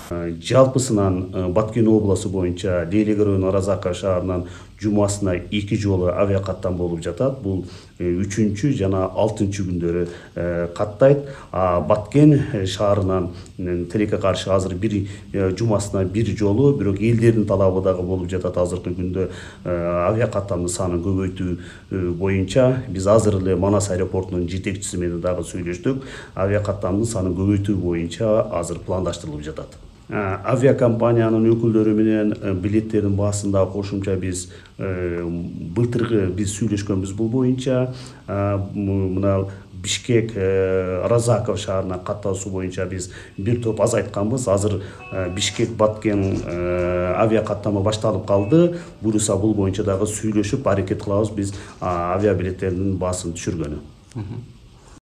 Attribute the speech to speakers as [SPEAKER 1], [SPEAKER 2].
[SPEAKER 1] Жалпысынан Баткен облысы боюнча Лейлек району Аразаков шаарынан жумасына 2 жолу авиакаттам болуп жатат. Бул 3-чү жана 6-чы күндөрү каттайт. Баткен шаарынан тилекке каршы азыр бир жумасына 1 жолу, бирок элдердин талабы дагы болуп жатат. Азыркы күндө авиакаттамдын санын көбөйтүү боюнча биз азыр эле Манас аэропортунун жетекчиси менен дагы сүйлөштүк. Авиакаттамдын санын көбөйтүү боюнча азыр пландаштырылып жатат. Авиакомпаниянын өкүлдөрү менен билеттердин баасында кошумча биз былтыркы биз сүйлөшкөнбүз бул боюнча. Мына Бишкек Аразаков шаарына каттоосу боюнча биз бир топ азайтканбыз. Азыр Бишкек Баткен авиакаттама башталып калды. Буюрса бул боюнча дагы сүйлөшүп аракет кылабыз биз авиабилеттердин баасын түшүргөнү.